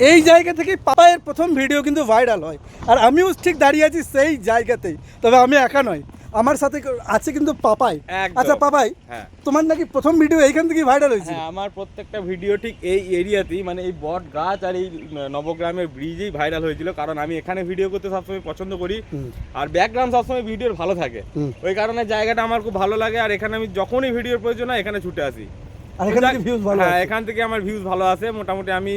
এই জায়গা থেকে পাপায়ের প্রথম ভিডিও কিন্তু ভাইরাল হয়, আর আমিও ঠিক দাঁড়িয়ে আছি সেই জায়গাতেই। তবে আমি একা নয়, আমার সাথে আছে কিন্তু পাপাই। আচ্ছা পাপাই, তোমার নাকি প্রথম ভিডিও এইখান থেকেই ভাইরাল হয়েছে? হ্যাঁ, আমার প্রত্যেকটা ভিডিও ঠিক এই এরিয়াতেই, মানে এই বট গাছ আর এই নবগ্রামের ব্রিজেই ভাইরাল হয়েছিল, কারণ আমি এখানে ভিডিও করতে সবসময় পছন্দ করি, আর ব্যাকগ্রাউন্ড সবসময় ভিডিওর ভালো থাকে, ওই কারণে জায়গাটা আমার খুব ভালো লাগে। আর এখানে আমি যখনই ভিডিওর প্রয়োজন হয় এখানে ছুটে আসি। হ্যাঁ, এখান থেকে আমার ভিউজ ভালো আসে। মোটামুটি আমি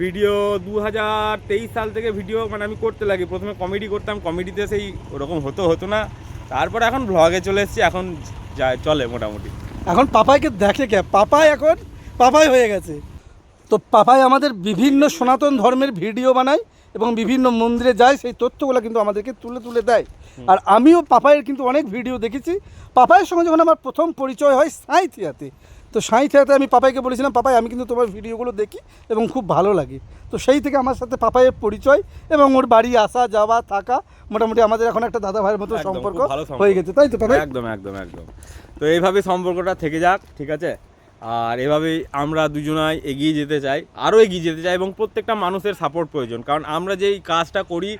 ভিডিও 2023 সাল থেকে ভিডিও মানে আমি করতে লাগি। প্রথমে কমেডি করতাম, কমেডিতে সেই ওরকম হতো না, তারপর এখন ব্লগে চলে এসেছি, এখন চলে মোটামুটি। এখন পাপাইকে দেখে কে, পাপাই এখন পাপাই হয়ে গেছে। তো পাপাই আমাদের বিভিন্ন সনাতন ধর্মের ভিডিও বানায় এবং বিভিন্ন মন্দিরে যায়, সেই তথ্যগুলো কিন্তু আমাদেরকে তুলে দেয়। আর আমিও পাপাইয়ের কিন্তু অনেক ভিডিও দেখেছি। পাপাইয়ের সঙ্গে যখন আমার প্রথম পরিচয় হয় সাঁইথিয়াতে, তো সাঁইথিয়াতে আমি পাপাইকে বলেছিলাম, পাপাই আমি কিন্তু তোমার ভিডিওগুলো দেখি এবং খুব ভালো লাগে। তো সেই থেকে আমার সাথে পাপাইয়ের পরিচয় এবং ওর বাড়ি আসা যাওয়া থাকা, মোটামুটি আমাদের এখন একটা দাদা ভাইয়ের মতো সম্পর্ক হয়ে গেছে, তাই তো পাপাই? একদম একদম একদম। তো এইভাবে সম্পর্কটা থেকে যাক, ঠিক আছে? আর এভাবেই আমরা দুজনাই এগিয়ে যেতে চাই, আরও এগিয়ে যেতে চাই, এবং প্রত্যেকটা মানুষের সাপোর্ট প্রয়োজন। কারণ আমরা যেই কাজটা করি,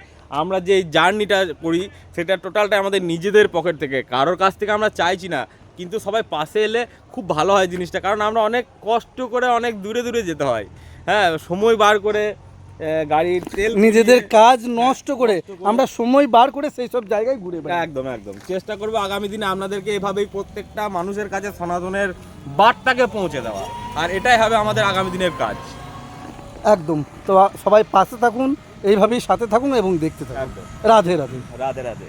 আমরা যেই জার্নিটা করি, সেটা টোটালটা আমাদের নিজেদের পকেট থেকে, কারোর কাছ থেকে আমরা চাইছি না। কিন্তু সবাই পাশে এলে খুব ভালো হয় জিনিসটা, কারণ আমরা অনেক কষ্ট করে অনেক দূরে যেতে হয়। হ্যাঁ, সময় বার করে গাড়ির তেল, নিজেদের কাজ নষ্ট করে আমরা সময় বার করে সেই সব জায়গায় ঘুরে বেড়াই। একদম একদম চেষ্টা করবো আগামী দিনে আপনাদেরকে এভাবেই প্রত্যেকটা মানুষের কাছে সনাতনের বার্তাকে পৌঁছে দেওয়া, আর এটাই হবে আমাদের আগামী দিনের কাজ। একদম। তো সবাই পাশে থাকুন, এইভাবেই সাথে থাকুন এবং দেখতে থাকুন। রাধে রাধে। রাধে রাধে।